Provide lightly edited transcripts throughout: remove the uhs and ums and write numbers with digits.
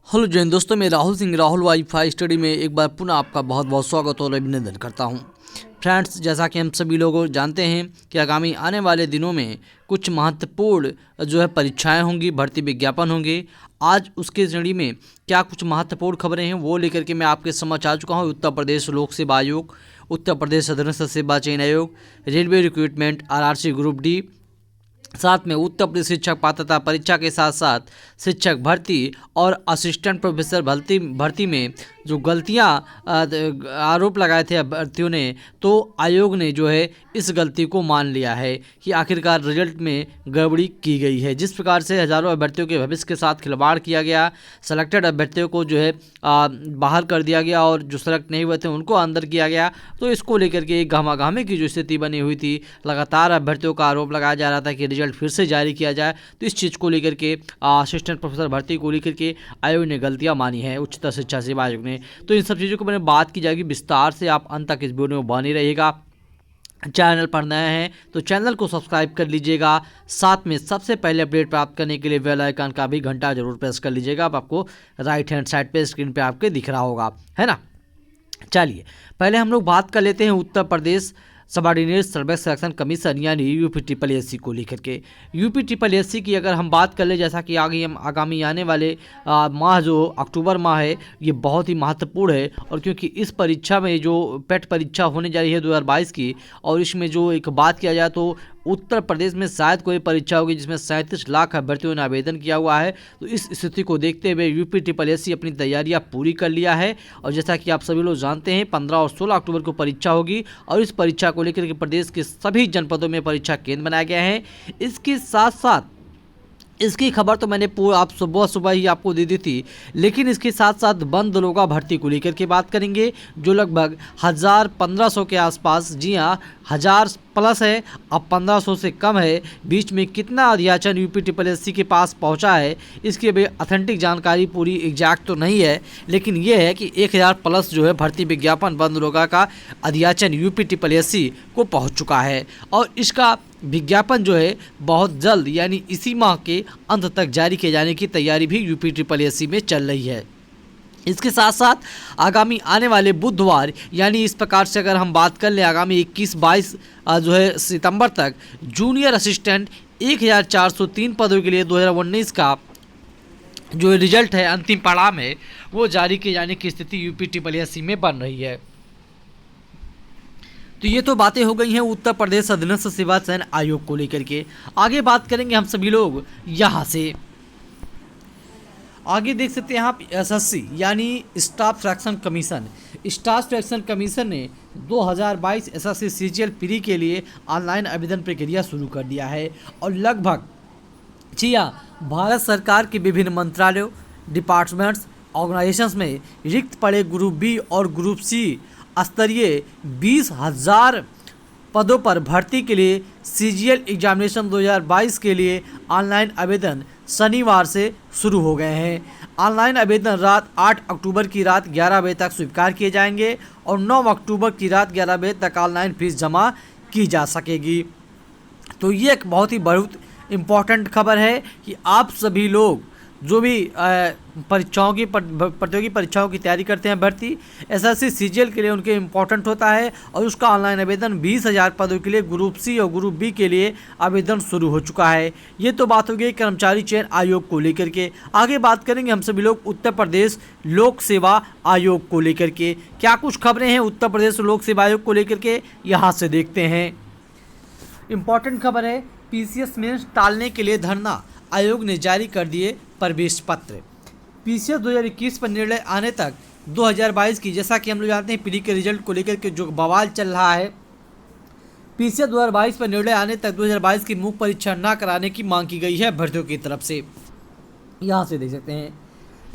Hello Jain दोस्तों, मैं Rahul Singh Rahul wifi study में एक बार पुनः आपका बहुत बहुत स्वागत और अभिनंदन करता हूं। फ्रेंड्स, जैसा कि हम सभी लोग जानते हैं कि आगामी आने वाले दिनों में कुछ महत्वपूर्ण परीक्षाएं होंगी, भर्ती विज्ञापन होंगे। आज उसके श्रेणी में क्या कुछ महत्वपूर्ण खबरें हैं वो लेकर के मैं आपके समक्ष आ चुका हूं। उत्तर प्रदेश लोक सेवा आयोग, उत्तर प्रदेश सदस्य सेवा चयन आयोग, railway recruitment RRC group D, साथ में उत्तर प्रदेश शिक्षक पात्रता परीक्षा के साथ साथ शिक्षक भर्ती और असिस्टेंट प्रोफेसर भर्ती में जो गलतियां आरोप लगाए थे अभ्यर्थियों ने, तो आयोग ने इस गलती को मान लिया है कि आखिरकार रिजल्ट में गड़बड़ी की गई है। जिस प्रकार से हज़ारों अभ्यर्थियों के भविष्य के साथ खिलवाड़ किया गया, सेलेक्टेड अभ्यर्थियों को बाहर कर दिया गया और जो सेलेक्ट नहीं हुए थे उनको अंदर किया गया, तो इसको लेकर के एक गहमागहमी की जो स्थिति बनी हुई थी। लगातार अभ्यर्थियों का आरोप लगाया जा रहा था कि रिजल्ट फिर से जारी किया जाए। तो इस चीज़ को लेकर के असिस्टेंट प्रोफेसर भर्ती को लेकर के आयोग ने गलतियां मानी है, उच्चतर शिक्षा सेवा आयोग ने। तो इन सब चीज़ों को मैंने बात की जाएगी विस्तार से, आप अंत तक इस वीडियो में बने रहिएगा। चैनल पर नए हैं तो चैनल को सब्सक्राइब कर लीजिएगा, साथ में सबसे पहले अपडेट प्राप्त करने के लिए बेल आइकन का भी घंटा जरूर प्रेस कर लीजिएगा। अब आपको राइट हैंड साइड पे स्क्रीन पे आपके दिख रहा होगा, है ना। चलिए पहले हम लोग बात कर लेते हैं Uttar Pradesh subordinate service selection commission यानी यूपी को लेकर के। यूपी की अगर हम बात कर ले, जैसा कि आगामी आने वाले माह जो अक्टूबर माह है, ये बहुत ही महत्वपूर्ण है। और क्योंकि इस परीक्षा में जो पेट परीक्षा होने जा रही है 2022 की, और इसमें जो एक बात किया जाए तो उत्तर प्रदेश में शायद कोई परीक्षा होगी जिसमें 37 लाख अभ्यर्थियों ने आवेदन किया हुआ है। तो इस स्थिति को देखते हुए यूपी अपनी तैयारियां पूरी कर लिया है। और जैसा कि आप सभी लोग जानते हैं 15 और 16 अक्टूबर को परीक्षा होगी, और इस परीक्षा को लेकर के प्रदेश के सभी जनपदों में परीक्षा केंद्र बनाया गया है। इसके साथ साथ इसकी खबर तो मैंने आप सुबह ही आपको दे दी थी, लेकिन इसके साथ साथ बंद दरोगा भर्ती को लेकर के बात करेंगे, जो लगभग 1500 के आसपास, जी हाँ 1000 प्लस है, अब 1500 से कम है। बीच में कितना अध्याचन यूपी के पास पहुंचा है इसकी भी अथेंटिक जानकारी पूरी एग्जैक्ट तो नहीं है, लेकिन ये है कि 1000 प्लस भर्ती विज्ञापन बंद दरोगा का अध्याचन यूपी को पहुंच चुका है। और इसका विज्ञापन बहुत जल्द यानी इसी माह के अंत तक जारी किए जाने की तैयारी भी यूपी में चल रही है। इसके साथ साथ आगामी आने वाले बुधवार यानी इस प्रकार से अगर हम बात कर लें, आगामी 21-22 सितंबर तक जूनियर असिस्टेंट 1403 पदों के लिए 2019 का जो रिजल्ट है अंतिम पड़ाव में वो जारी किए जाने की स्थिति यूपी में बन रही है। तो ये तो बातें हो गई हैं उत्तर प्रदेश सदस्य सेवा चयन आयोग को लेकर के। आगे बात करेंगे हम सभी लोग यहाँ से। आगे देख सकते हैं आप एसएससी यानी staff selection commission. Staff selection commission ने 2022 एसएससी सीजीएल प्री के लिए ऑनलाइन आवेदन प्रक्रिया शुरू कर दिया है। और लगभग भारत सरकार के विभिन्न मंत्रालयों, डिपार्टमेंट्स, ऑर्गेनाइजेशंस में रिक्त पड़े ग्रुप बी और ग्रुप सी स्तरीय 20,000 पदों पर भर्ती के लिए सीजीएल एग्जामिनेशन 2022 के लिए ऑनलाइन आवेदन शनिवार से शुरू हो गए हैं। ऑनलाइन आवेदन रात 8 अक्टूबर की रात 11 बजे तक स्वीकार किए जाएंगे और 9 अक्टूबर की रात 11 बजे तक ऑनलाइन फीस जमा की जा सकेगी। तो ये एक बहुत ही इम्पोर्टेंट खबर है कि आप सभी लोग जो भी परीक्षाओं की प्रतियोगी परीक्षाओं की तैयारी करते हैं, भर्ती एसएससी सीजीएल के लिए उनके इम्पोर्टेंट होता है। और उसका ऑनलाइन आवेदन 20,000 पदों के लिए ग्रुप सी और ग्रुप बी के लिए आवेदन शुरू हो चुका है। ये तो बात हो गई कर्मचारी चयन आयोग को लेकर के। आगे बात करेंगे हम सभी लोग उत्तर प्रदेश लोक सेवा आयोग को लेकर के। क्या कुछ खबरें हैं उत्तर प्रदेश लोक सेवा आयोग को लेकर के, यहाँ से देखते हैं। इम्पोर्टेंट खबर है, पीसीएस मेंस टालने के लिए धरना, आयोग ने जारी कर दिए प्रवेश पत्र। पीसीएस 2021 पर निर्णय आने तक 2022 की, जैसा कि हम लोग जानते हैं प्री के रिजल्ट को लेकर के जो बवाल चल रहा है, पीसीएस 2022 पर निर्णय आने तक 2022 की मुख्य परीक्षा न कराने की मांग की गई है अभ्यर्थियों की तरफ से। यहाँ से देख सकते हैं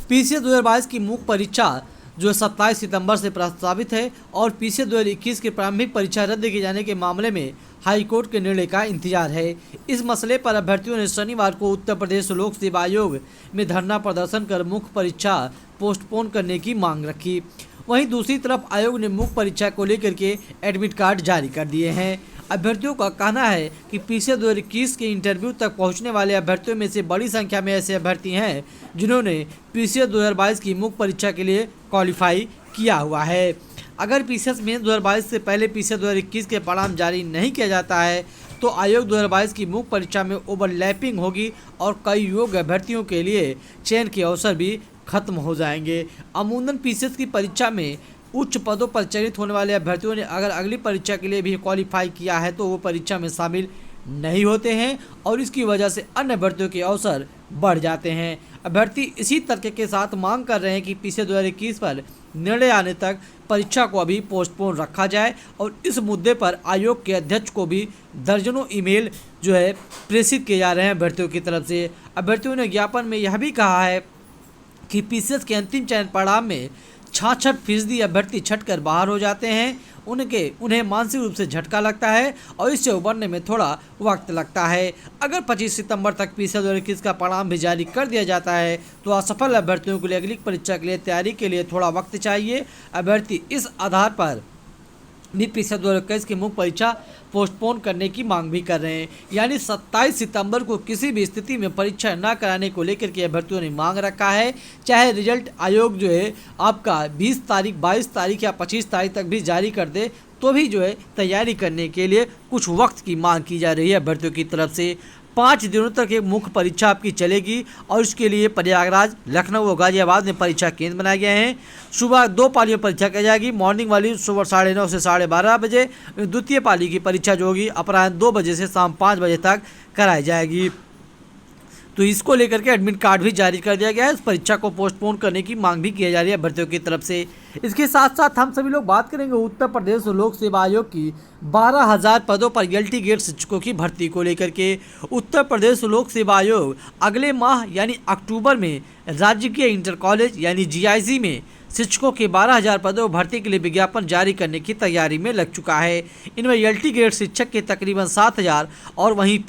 पीसीएस 2022 की मुख्य परीक्षा 27 सितंबर से प्रस्तावित है और पीसीएस 2021 की प्रारंभिक परीक्षा रद्द किए जाने के मामले में हाईकोर्ट के निर्णय का इंतजार है। इस मसले पर अभ्यर्थियों ने शनिवार को उत्तर प्रदेश लोक सेवा आयोग में धरना प्रदर्शन कर मुख्य परीक्षा पोस्टपोन करने की मांग रखी। वहीं दूसरी तरफ आयोग ने मुख्य परीक्षा को लेकर के एडमिट कार्ड जारी कर दिए हैं। अभ्यर्थियों का कहना है कि पीसीएस 2021 के इंटरव्यू तक पहुंचने वाले अभ्यर्थियों में से बड़ी संख्या में ऐसे अभ्यर्थी हैं जिन्होंने पीसीएस 2022 की मुख्य परीक्षा के लिए क्वालिफाई किया हुआ है। अगर पीसीएस मेंस 2022 से पहले पीसीएस 2021 के परिणाम जारी नहीं किया जाता है तो आयोग 2022 की मुख्य परीक्षा में ओवरलैपिंग होगी और कई योग्य अभ्यर्थियों के लिए चयन के अवसर भी खत्म हो जाएंगे। अमूमन पीसीएस की परीक्षा में उच्च पदों पर चयनित होने वाले अभ्यर्थियों ने अगर अगली परीक्षा के लिए भी क्वालिफाई किया है तो वो परीक्षा में शामिल नहीं होते हैं और इसकी वजह से अन्य अभ्यर्थियों के अवसर बढ़ जाते हैं। अभ्यर्थी इसी तर्क के साथ मांग कर रहे हैं कि पीसीएस 2021 पर निर्णय आने तक परीक्षा को अभी पोस्टपोन रखा जाए और इस मुद्दे पर आयोग के अध्यक्ष को भी दर्जनों ईमेल प्रेषित किए जा रहे हैं अभ्यर्थियों की तरफ से। अभ्यर्थियों ने ज्ञापन में यह भी कहा है कि पीसीएस के अंतिम चयन परिणाम में 66% अभ्यर्थी छटकर बाहर हो जाते हैं। उन्हें मानसिक रूप से झटका लगता है और इससे उबरने में थोड़ा वक्त लगता है। अगर 25 सितंबर तक पीसीएस 2021 का परिणाम भी जारी कर दिया जाता है तो असफल अभ्यर्थियों के लिए अगली परीक्षा के लिए तैयारी के लिए थोड़ा वक्त चाहिए। अभ्यर्थी इस आधार पर पीसीएस 2021 की मुख्य परीक्षा पोस्टपोन करने की मांग भी कर रहे हैं, यानी 27 सितंबर को किसी भी स्थिति में परीक्षा न कराने को लेकर के अभ्यर्थियों ने मांग रखा है। चाहे रिजल्ट आयोग आपका 20 तारीख 22 तारीख या 25 तारीख तक भी जारी कर दे तो भी तैयारी करने के लिए कुछ वक्त की मांग की जा रही है अभ्यर्थियों की तरफ से। 5 दिनों तक एक मुख्य परीक्षा आपकी चलेगी और इसके लिए प्रयागराज, लखनऊ और गाजियाबाद में परीक्षा केंद्र बनाए गए हैं। सुबह 2 पालियों परीक्षा की जाएगी। मॉर्निंग वाली सुबह 9:30 से 12:30 बजे, द्वितीय पाली की परीक्षा जो होगी अपराह्न 2 बजे से शाम 5 बजे तक कराई जाएगी। तो इसको लेकर के एडमिट कार्ड भी जारी कर दिया गया है। इस परीक्षा को पोस्टपोन करने की मांग भी की जा रही है अभ्यर्थियों की तरफ से। इसके साथ साथ हम सभी लोग बात करेंगे उत्तर प्रदेश लोक सेवा आयोग की 12,000 पदों पर एलटी गेट शिक्षकों की भर्ती को लेकर के। उत्तर प्रदेश लोक सेवा आयोग अगले माह यानी अक्टूबर में राजकीय इंटर कॉलेज यानी जीआईसी में शिक्षकों के 12,000 पदों भर्ती के लिए विज्ञापन जारी करने की तैयारी में लग चुका है। इनमें एलटी ग्रेड शिक्षक के तकरीबन 7,000 और वहीं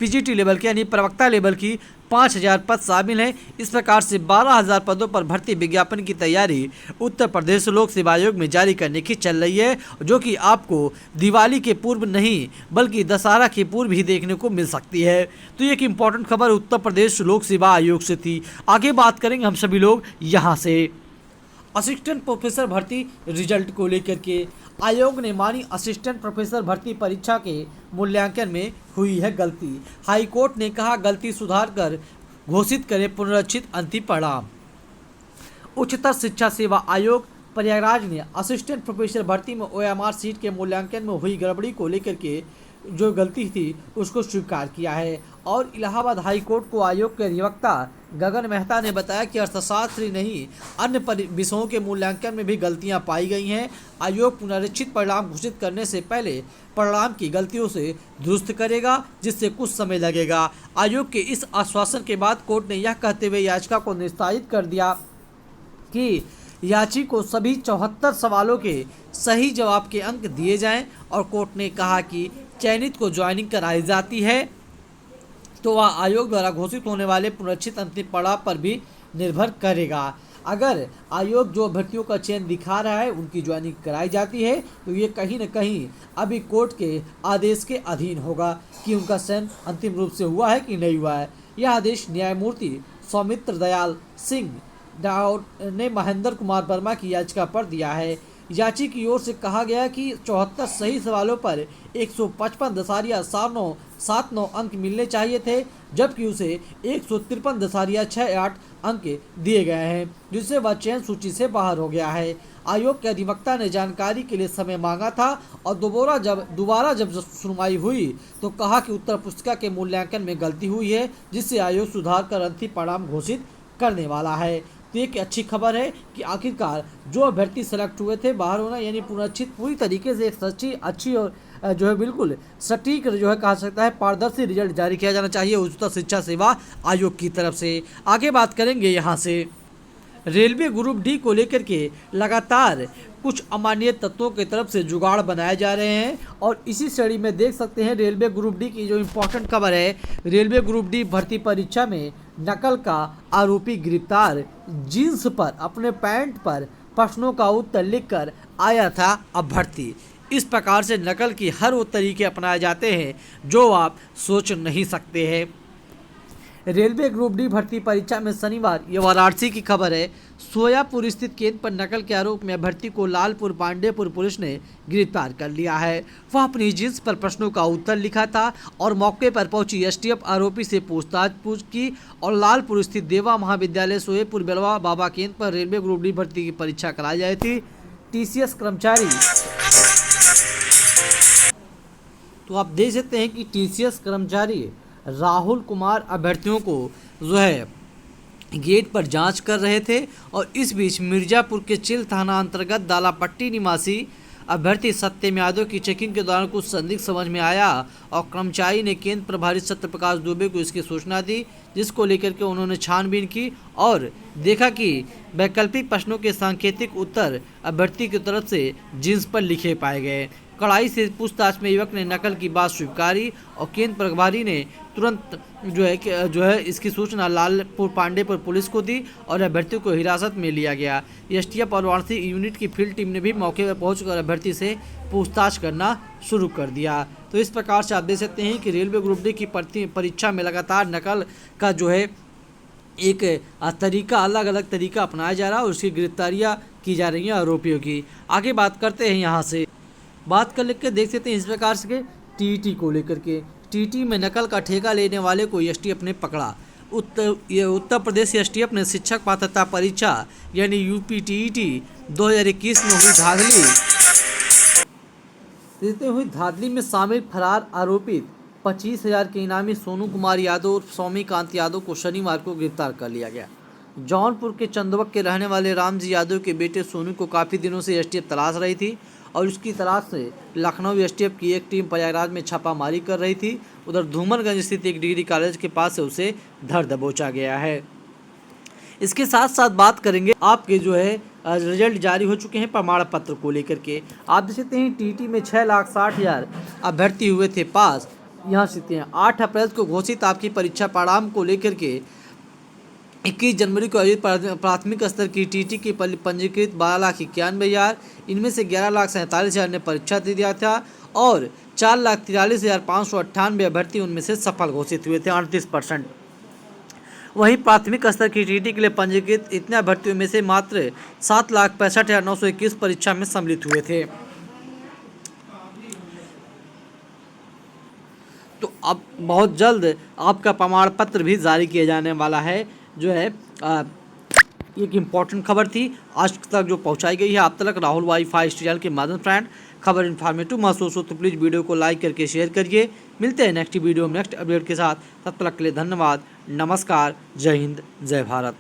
पीजीटी लेवल के यानी प्रवक्ता लेवल की 5,000 पद शामिल हैं। इस प्रकार से 12,000 पदों पर भर्ती विज्ञापन की तैयारी उत्तर प्रदेश लोक सेवा आयोग में जारी करने की चल रही है, जो कि आपको दिवाली के पूर्व नहीं बल्कि दशहरा के पूर्व ही देखने को मिल सकती है। तो ये एक इम्पॉर्टेंट खबर उत्तर प्रदेश लोक सेवा आयोग से थी। आगे बात करेंगे हम सभी लोग यहाँ से असिस्टेंट प्रोफेसर भर्ती रिजल्ट को लेकर के। आयोग ने मानी असिस्टेंट प्रोफेसर भर्ती परीक्षा के मूल्यांकन में हुई है गलती। हाई कोर्ट ने कहा गलती सुधार कर घोषित करे पुनरीक्षित अंतिम परिणाम। उच्चतर शिक्षा सेवा आयोग प्रयागराज ने असिस्टेंट प्रोफेसर भर्ती में ओएमआर सीट के मूल्यांकन में हुई गड़बड़ी को लेकर के जो गलती थी उसको स्वीकार किया है और इलाहाबाद हाई कोर्ट को आयोग के अधिवक्ता गगन मेहता ने बताया कि अर्थशास्त्र ही नहीं अन्य विषयों के मूल्यांकन में भी गलतियां पाई गई हैं। आयोग पुनरीक्षित परिणाम घोषित करने से पहले परिणाम की गलतियों से दुरुस्त करेगा, जिससे कुछ समय लगेगा। आयोग के इस आश्वासन के बाद कोर्ट ने यह कहते हुए याचिका को निस्तारित कर दिया कि याची को सभी 74 सवालों के सही जवाब के अंक दिए जाएं और कोर्ट ने कहा कि चयनित को ज्वाइनिंग कराई जाती है तो वह आयोग द्वारा घोषित होने वाले पुनरीक्षित अंतिम पड़ाव पर भी निर्भर करेगा। अगर आयोग जो अभ्यर्थियों का चयन दिखा रहा है उनकी ज्वाइनिंग कराई जाती है तो ये कहीं न कहीं अभी कोर्ट के आदेश के अधीन होगा कि उनका चयन अंतिम रूप से हुआ है कि नहीं हुआ है। यह आदेश न्यायमूर्ति सौमित्र दयाल सिंह ने महेंद्र कुमार वर्मा की याचिका पर दिया है। याची की ओर से कहा गया कि 74 सही सवालों पर 155.79 अंक मिलने चाहिए थे, जबकि उसे 153.68 अंक दिए गए हैं, जिससे वह चयन सूची से बाहर हो गया है। आयोग के अधिवक्ता ने जानकारी के लिए समय मांगा था और दोबारा जब सुनवाई हुई तो कहा कि उत्तर पुस्तिका के मूल्यांकन में गलती हुई है, जिससे आयोग सुधार कर अंतिम परिणाम घोषित करने वाला है। तो एक अच्छी खबर है कि आखिरकार जो अभ्यर्थी सेलेक्ट हुए थे बाहर होना यानी पुनरीक्षित पूरी तरीके से एक सच्ची अच्छी और बिल्कुल सटीक कहा सकता है पारदर्शी रिजल्ट जारी किया जाना चाहिए उच्चतर शिक्षा सेवा आयोग की तरफ से। आगे बात करेंगे यहाँ से रेलवे ग्रुप डी को लेकर के लगातार कुछ अमानवीय तत्वों की तरफ से जुगाड़ बनाए जा रहे हैं और इसी श्रेणी में देख सकते हैं रेलवे ग्रुप डी की जो इम्पोर्टेंट खबर है। रेलवे ग्रुप डी भर्ती परीक्षा में नकल का आरोपी गिरफ्तार। जींस पर अपने पैंट पर प्रश्नों का उत्तर लिखकर आया था अभ्यर्थी। इस प्रकार से नकल की हर वो तरीके अपनाए जाते हैं जो आप सोच नहीं सकते हैं। रेलवे ग्रुप डी भर्ती परीक्षा में शनिवार, ये वाराणसी की खबर है, सोयापुर स्थित केंद्र पर नकल के आरोप में अभ्यर्थी को लालपुर पांडेपुर पुलिस ने गिरफ्तार कर लिया है। वह अपनी जींस पर प्रश्नों का उत्तर लिखा था और मौके पर पहुंची एसटीएफ आरोपी से पूछताछ की और लालपुर स्थित देवा महाविद्यालय सोयापुर बेलवा बाबा केंद्र पर रेलवे ग्रुप डी भर्ती की परीक्षा कराई जाती थी। टीसीएस कर्मचारी, तो आप देख सकते हैं कि टीसीएस कर्मचारी राहुल कुमार अभ्यर्थियों को जो है गेट पर जांच कर रहे थे और इस बीच मिर्जापुर के चिल थाना अंतर्गत दालापट्टी निवासी अभ्यर्थी सत्यम यादव की चेकिंग के दौरान कुछ संदिग्ध समझ में आया और कर्मचारी ने केंद्र प्रभारी सत्य प्रकाश दुबे को इसकी सूचना दी, जिसको लेकर के उन्होंने छानबीन की और देखा कि वैकल्पिक प्रश्नों के सांकेतिक उत्तर अभ्यर्थी की तरफ से जींस पर लिखे पाए गए। कड़ाई से पूछताछ में युवक ने नकल की बात स्वीकारी और केंद्र प्रभारी ने तुरंत जो है इसकी सूचना लालपुर पांडेपुर पुलिस को दी और अभ्यर्थी को हिरासत में लिया गया। एसटीएफ और वाराणसी यूनिट की फील्ड टीम ने भी मौके पर पहुंचकर अभ्यर्थी से पूछताछ करना शुरू कर दिया। तो इस प्रकार से आप देख सकते हैं कि रेलवे ग्रुप डी की परीक्षा में लगातार नकल का जो है एक तरीका, अलग अलग तरीका अपनाया जा रहा है और उसकी गिरफ्तारियाँ की जा रही हैं आरोपियों की। आगे बात करते हैं, यहाँ से बात कर लेकर देख सकते हैं इस प्रकार से टीईटी को लेकर के। टीईटी में नकल का ठेका लेने वाले को एसटीएफ ने पकड़ा। उत्तर प्रदेश एसटीएफ ने शिक्षक पात्रता परीक्षा यानी यूपी टीईटी 2021 में हुई धांधली में शामिल फरार आरोपित 25,000 के इनामी सोनू कुमार यादव और सौमीकांत यादव को शनिवार को गिरफ्तार कर लिया गया। जौनपुर के चंदवक के रहने वाले रामजी यादव के बेटे सोनू को काफ़ी दिनों से एसटीएफ तलाश रही थी और उसकी तलाश से लखनऊ एसटीएफ की एक टीम प्रयागराज में छापामारी कर रही थी। उधर धूमनगंज स्थित एक डिग्री कॉलेज के पास से उसे धर दबोचा गया है। इसके साथ साथ बात करेंगे आपके जो है रिजल्ट जारी हो चुके हैं प्रमाण पत्र को लेकर के। आप देख सकते हैं टीटी में 6,60,000 अभ्यर्थी हुए थे पास। यहाँ से 8 अप्रैल को घोषित आपकी परीक्षा परिणाम को लेकर के 21 जनवरी को आयोजित प्राथमिक स्तर की टीटी की पंजीकृत 12,91,000, इनमें से 11,47,000 ने परीक्षा दे दिया था और 4,43,598 अभ्यर्थी उनमें से सफल घोषित हुए थे, 38%। वहीं प्राथमिक स्तर की टीटी के लिए पंजीकृत इतने अभ्यर्थियों में से मात्र 7,65,921 परीक्षा में सम्मिलित हुए थे। तो अब बहुत जल्द आपका प्रमाण पत्र भी जारी किया जाने वाला है, जो है एक इम्पॉर्टेंट खबर थी आज तक जो पहुंचाई गई है आप तक राहुल वाईफाई चैनल के माध्यम से। फ्रेंड, खबर इन्फॉर्मेटिव महसूस हो तो प्लीज़ वीडियो को लाइक करके शेयर करिए। मिलते हैं नेक्स्ट वीडियो में नेक्स्ट अपडेट के साथ, तब तक के लिए धन्यवाद, नमस्कार, जय हिंद, जय भारत।